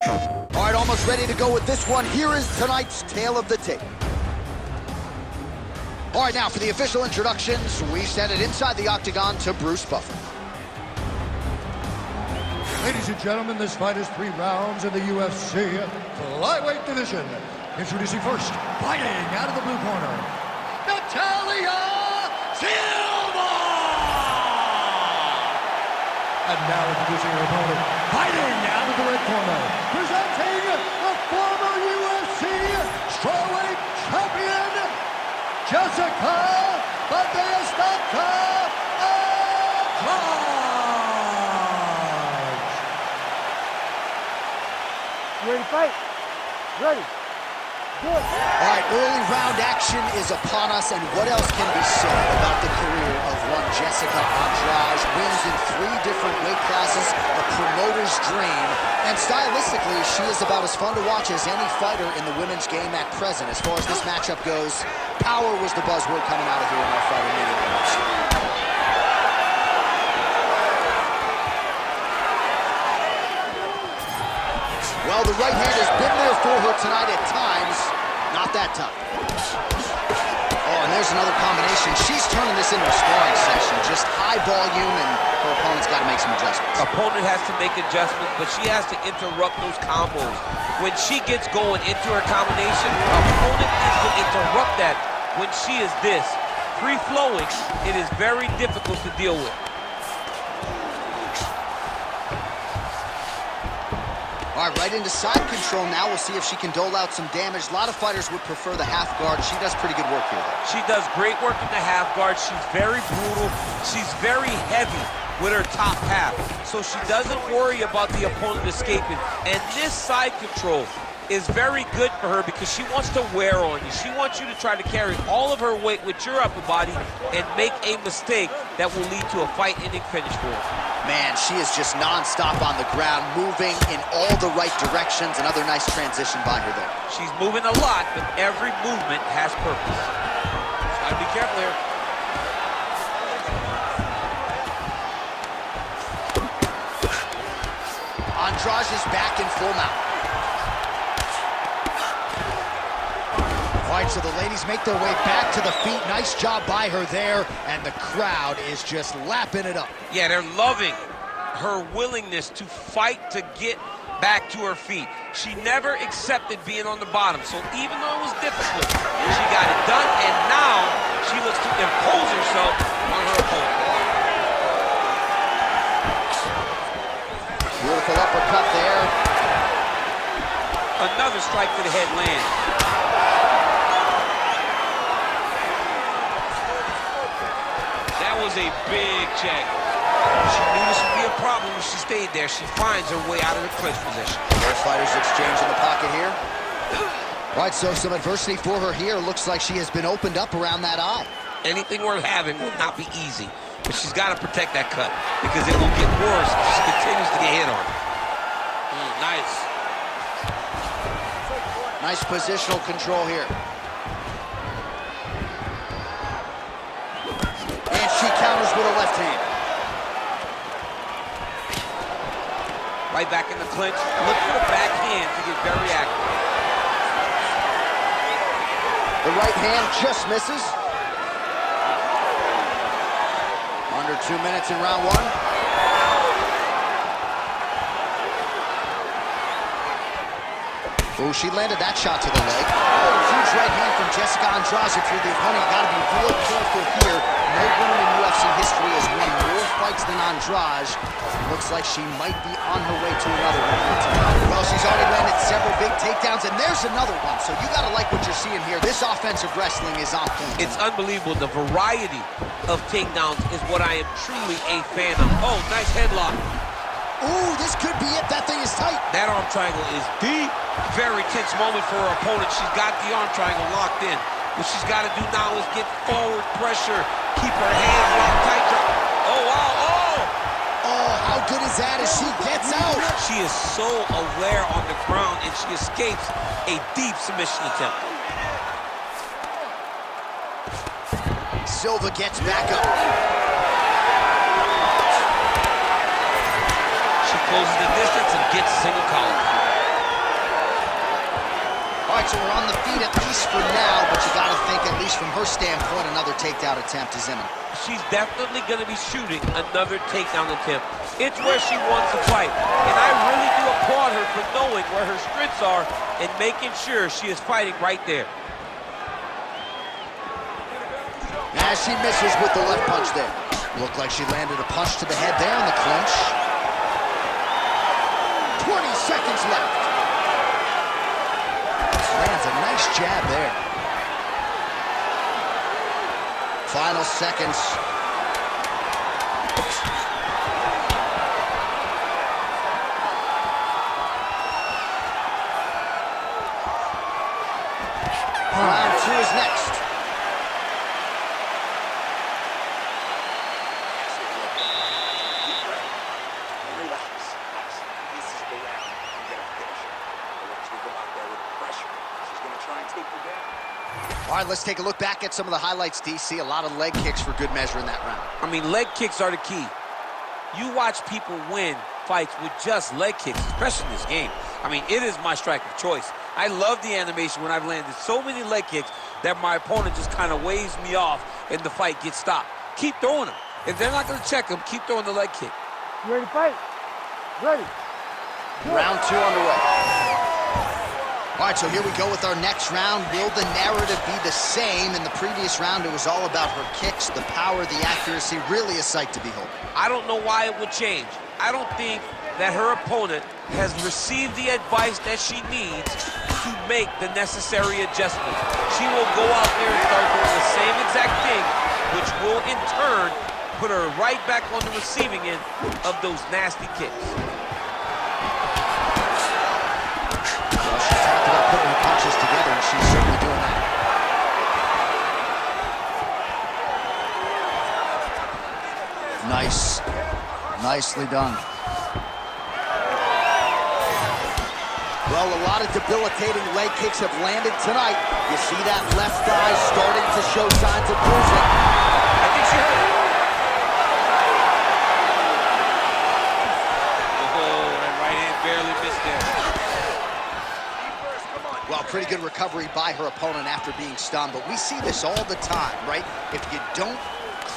All right, almost ready to go with this one. Here is tonight's tale of the tape. All right, now for the official introductions, we send it inside the octagon to Bruce Buffer. Ladies and gentlemen, this fight is 3 rounds in the UFC Flyweight division. Introducing first, fighting out of the blue corner, NATALIA SILVA! And now introducing her opponent, fighting out of the red corner, presenting the former UFC strawweight champion, Estaca, Bate, Estaca, Andrade! Ready to fight? Ready. Good. All right, early round action is upon us, and what else can be said about the career of one Estaca Andrade? Wins in 3 different weight classes, a promoter's dream, and stylistically, she is about as fun to watch as any fighter in the women's game at present. As far as this matchup goes, power was the buzzword coming out of here in our fighter meeting notes. Well, the right hand has been there for her tonight at times. Not that time. Oh, and there's another combination. She's turning this into a sparring session. Just high volume, and her opponent's got to make some adjustments. Opponent has to make adjustments, but she has to interrupt those combos. When she gets going into her combination, opponent needs to interrupt that. When she is this free-flowing, it is very difficult to deal with. All right, right into side control now. We'll see if she can dole out some damage. A lot of fighters would prefer the half guard. She does pretty good work here, though. She does great work in the half guard. She's very brutal. She's very heavy with her top half. So she doesn't worry about the opponent escaping. And this side control is very good for her because she wants to wear on you. She wants you to try to carry all of her weight with your upper body and make a mistake that will lead to a fight-ending finish for her. Man, she is just non-stop on the ground, moving in all the right directions. Another nice transition by her there. She's moving a lot, but every movement has purpose. Just gotta be careful here. Andrade is back in full mount. All right, so the ladies make their way back to the feet. Nice job by her there, and the crowd is just lapping it up. Yeah, they're loving her willingness to fight to get back to her feet. She never accepted being on the bottom, so even though it was difficult, she got it done, and now she looks to impose herself on her opponent. Beautiful uppercut there. Another strike to the head lands. That was a big check. She knew this would be a problem when she stayed there. She finds her way out of the clinch position. Both fighters exchange in the pocket here. All right, so some adversity for her here. Looks like she has been opened up around that eye. Anything worth having will not be easy, but she's got to protect that cut because it will get worse if she continues to get hit on. Nice. Nice positional control here. And she counters with a left hand. Right back in the clinch. Look for the backhand to get very active. The right hand just misses. Under 2 minutes in round 1. Oh, she landed that shot to the leg. Oh, huge right hand from Estaca Andrade. If you're the opponent, you gotta be real careful here. No woman in UFC history has won more fights than Andrade. Looks like she might be on her way to another one here tonight. Well, she's already landed several big takedowns, and there's another one. So you gotta like what you're seeing here. This offensive wrestling is on point. It's unbelievable. The variety of takedowns is what I am truly a fan of. Oh, nice headlock. Ooh, this could be it. That thing is tight. That arm triangle is deep. Very tense moment for her opponent. She's got the arm triangle locked in. What she's got to do now is get forward pressure, keep her hands locked tight. Oh, wow, oh! Oh, how good is that as she gets out? She is so aware on the ground, and she escapes a deep submission attempt. Silva gets back up. She closes the distance and gets a single collar. release for now, but you got to think, at least from her standpoint, another takedown attempt is imminent. She's definitely going to be shooting another takedown attempt. It's where she wants to fight. And I really do applaud her for knowing where her strengths are and making sure she is fighting right there. As she misses with the left punch there. Looked like she landed a punch to the head there in the clinch. 20 seconds left. Lands a nice jab there. Final seconds. Round 2 is next. All right, let's take a look back at some of the highlights, DC. A lot of leg kicks for good measure in that round. I mean, leg kicks are the key. You watch people win fights with just leg kicks, especially in this game. I mean, it is my strike of choice. I love the animation when I've landed so many leg kicks that my opponent just kind of waves me off and the fight gets stopped. Keep throwing them. If they're not going to check them, keep throwing the leg kick. You ready to fight? Ready. Round 2 underway. All right, so here we go with our next round. Will the narrative be the same? In the previous round, it was all about her kicks, the power, the accuracy, really a sight to behold. I don't know why it would change. I don't think that her opponent has received the advice that she needs to make the necessary adjustments. She will go out there and start doing the same exact thing, which will in turn put her right back on the receiving end of those nasty kicks. Well, she talked about putting her punches together, and she's certainly doing that. Nice. Nicely done. Well, a lot of debilitating leg kicks have landed tonight. You see that left thigh starting to show signs of bruising. I think she hurt it. Oh, that right hand barely missed there. Well, pretty good recovery by her opponent after being stunned, but we see this all the time, right? If you don't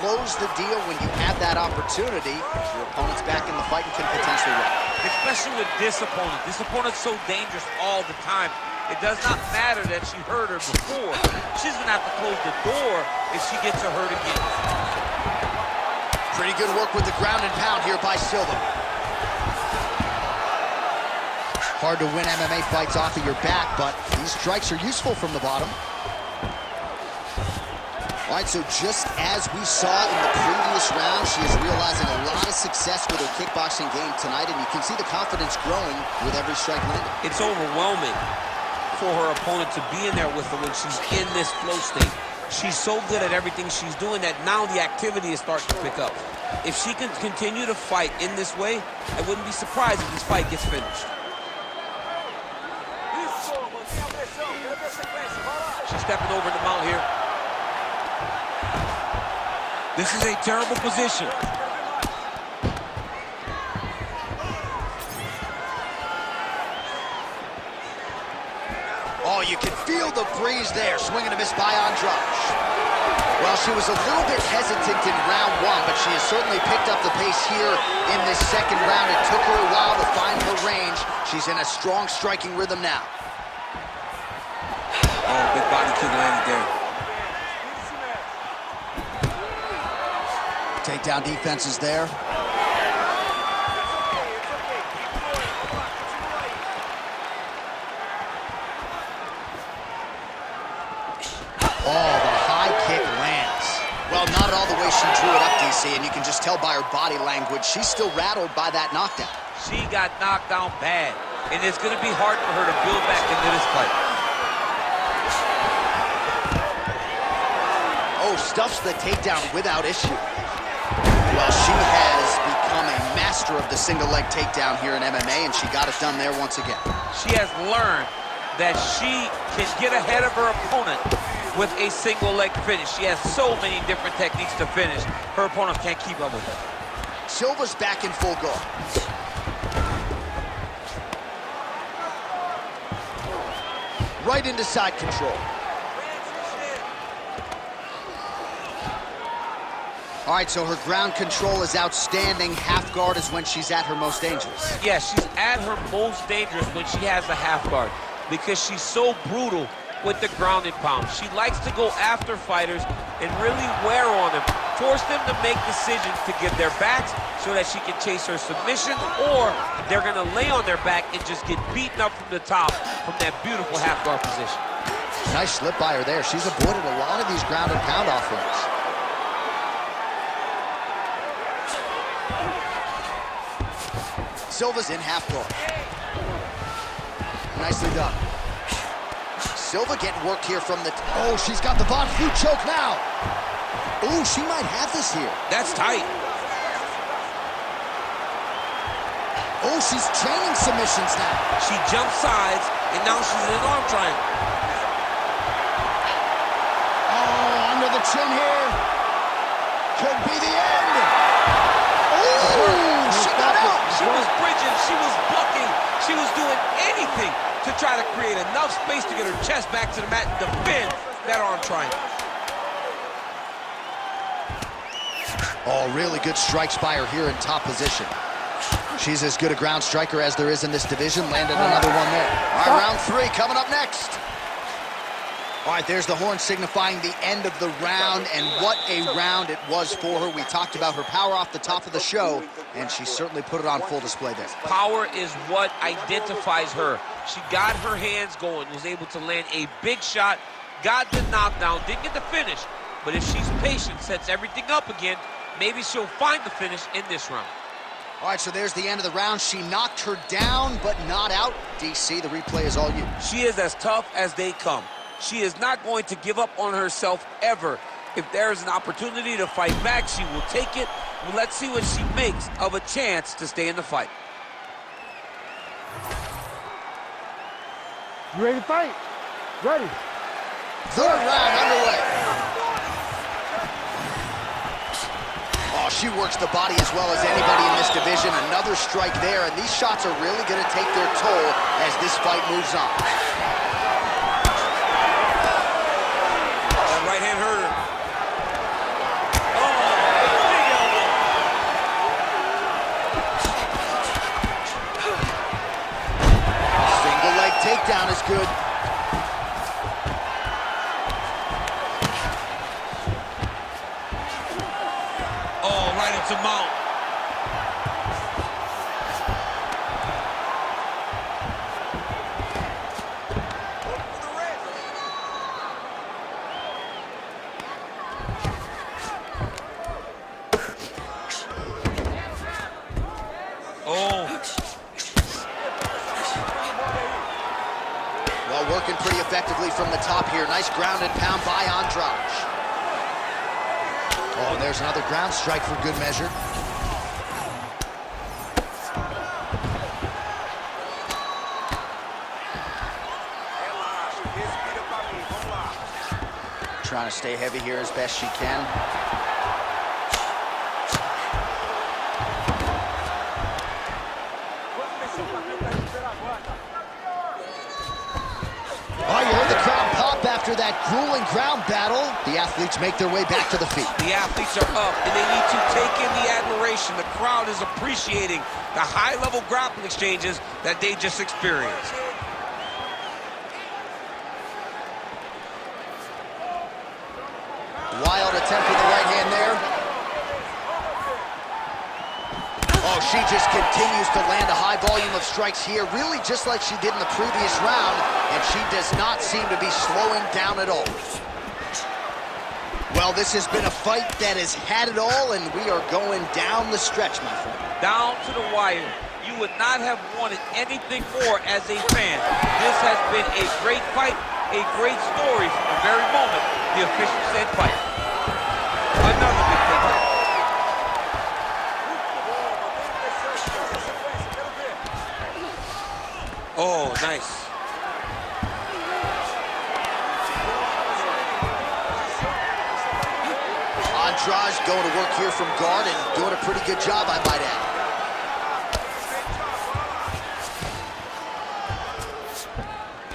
close the deal when you have that opportunity, your opponent's back in the fight and can potentially win. Especially with this opponent. This opponent's so dangerous all the time. It does not matter that she hurt her before. She's going to have to close the door if she gets her hurt again. Pretty good work with the ground and pound here by Silva. Hard to win MMA fights off of your back, but these strikes are useful from the bottom. All right, so just as we saw in the previous round, she is realizing a lot of success with her kickboxing game tonight, and you can see the confidence growing with every strike landed. It's overwhelming for her opponent to be in there with her when she's in this flow state. She's so good at everything she's doing that now the activity is starting to pick up. If she can continue to fight in this way, I wouldn't be surprised if this fight gets finished. She's stepping over the mount here. This is a terrible position. Oh, you can feel the breeze there. Swing and a miss by Andrade. Well, she was a little bit hesitant in round 1, but she has certainly picked up the pace here in this second round. It took her a while to find her range. She's in a strong striking rhythm now. Oh, big body kick landed there. Takedown defense is there. Oh, the high kick lands. Well, not all the way she drew it up, DC, and you can just tell by her body language, she's still rattled by that knockdown. She got knocked down bad, and it's going to be hard for her to build back into this fight. Oh, stuffs the takedown without issue. Well, she has become a master of the single leg takedown here in MMA, and she got it done there once again. She has learned that she can get ahead of her opponent with a single leg finish. She has so many different techniques to finish. Her opponent can't keep up with her. Silva's back in full guard. Right into side control. All right, so her ground control is outstanding. Half guard is when she's at her most dangerous. Yeah, she's at her most dangerous when she has the half guard because she's so brutal with the ground and pound. She likes to go after fighters and really wear on them, force them to make decisions to give their backs so that she can chase her submission, or they're gonna lay on their back and just get beaten up from the top from that beautiful half guard position. Nice slip by her there. She's avoided a lot of these ground and pound offerings. Silva's in half guard. Nicely done. Silva getting worked here from the... Oh, she's got the Von Flue choke now. Oh, she might have this here. That's tight. Oh, she's chaining submissions now. She jumps sides, and now she's in an arm triangle. Oh, under the chin here. Could be the end. Oh, she got out. She was bridging, she was bucking, she was doing anything to try to create enough space to get her chest back to the mat and defend that arm triangle. Oh, really good strikes by her here in top position. She's as good a ground striker as there is in this division. Landed another one there. All right, round 3 coming up next. All right, there's the horn signifying the end of the round, and what a round it was for her. We talked about her power off the top of the show, and she certainly put it on full display there. Power is what identifies her. She got her hands going, was able to land a big shot, got the knockdown, didn't get the finish, but if she's patient, sets everything up again, maybe she'll find the finish in this round. All right, so there's the end of the round. She knocked her down, but not out. DC, the replay is all you. She is as tough as they come. She is not going to give up on herself ever. If there's an opportunity to fight back, she will take it. Well, let's see what she makes of a chance to stay in the fight. You ready to fight? Ready. Third round underway. Oh, she works the body as well as anybody in this division. Another strike there, and these shots are really going to take their toll as this fight moves on. Right hand hurt her. Oh, big elbow. Single leg takedown is good. Oh, right into mount. Well, working pretty effectively from the top here. Nice ground and pound by Andrade. Oh, there's another ground strike for good measure. Trying to stay heavy here as best she can. Oh, you heard the crowd pop after that grueling ground battle. The athletes make their way back to the feet. The athletes are up, and they need to take in the admiration. The crowd is appreciating the high-level grappling exchanges that they just experienced. Wild attempt with the right hand there. Oh, she just continues to land a high volume of strikes here, really just like she did in the previous round, and she does not seem to be slowing down at all. Well, this has been a fight that has had it all, and we are going down the stretch, my friend. Down to the wire. You would not have wanted anything more as a fan. This has been a great fight, a great story from the very moment the official said fight. Another big takedown. Oh, nice. Andrade going to work here from guard and doing a pretty good job, I might add.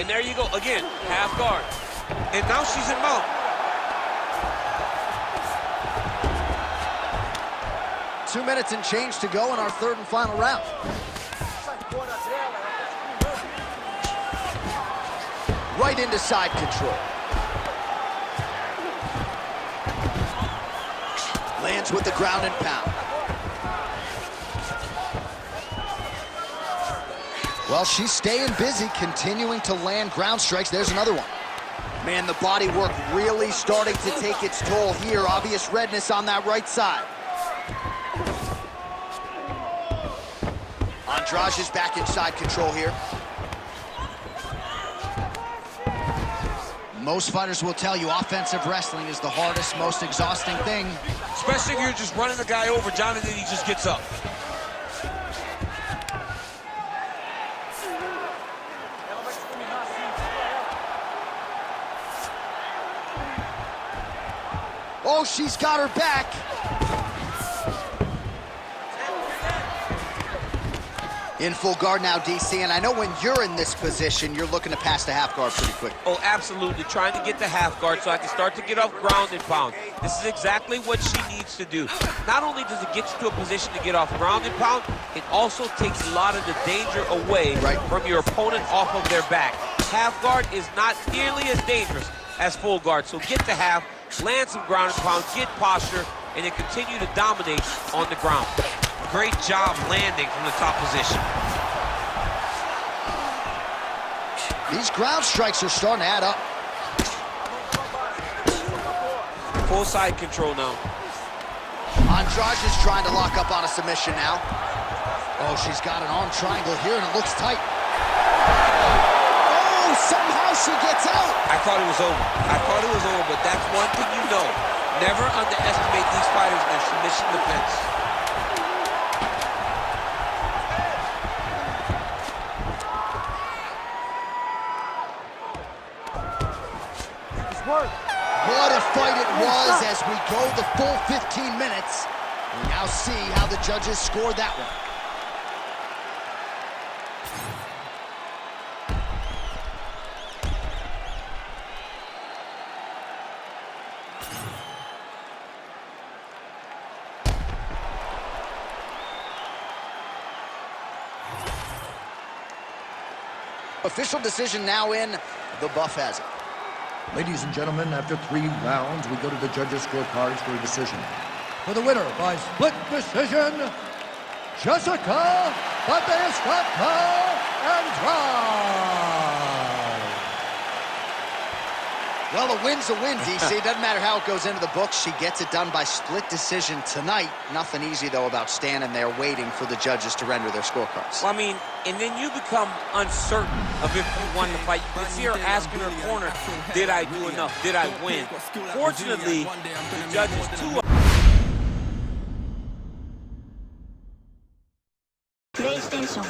And there you go, again, half guard. And now she's in mount. 2 minutes and change to go in our third and final round. Right into side control. Lands with the ground and pound. Well, she's staying busy, continuing to land ground strikes. There's another one. Man, the body work really starting to take its toll here. Obvious redness on that right side. Andrade is back in side control here. Most fighters will tell you offensive wrestling is the hardest, most exhausting thing. Especially if you're just running the guy over, John, and then he just gets up. Oh, she's got her back. In full guard now, DC, and I know when you're in this position, you're looking to pass the half guard pretty quick. Oh, absolutely. Trying to get the half guard so I can start to get off ground and pound. This is exactly what she needs to do. Not only does it get you to a position to get off ground and pound, it also takes a lot of the danger away from your opponent off of their back. Half guard is not nearly as dangerous as full guard, so get the half, land some ground and pound, get posture, and then continue to dominate on the ground. Great job landing from the top position. These ground strikes are starting to add up. Full side control now. Andrade is trying to lock up on a submission now. Oh, she's got an arm triangle here, and it looks tight. Oh, somehow she gets out. I thought it was over. But that's one thing you know. Never underestimate these fighters in their submission defense. What a fight it was as we go the full 15 minutes. We now see how the judges scored that one. Official decision now in. The buff has it. Ladies and gentlemen, after 3 rounds, we go to the judges' scorecards for a decision. For the winner by split decision, Jessica Bate Andrade. Well, a win's a win, DC. Doesn't matter how it goes into the books. She gets it done by split decision tonight. Nothing easy, though, about standing there waiting for the judges to render their scorecards. Well, I mean, and then you become uncertain of if you won the fight. You can see her asking her corner, did I do enough? Did I win? Fortunately, the judges, PlayStation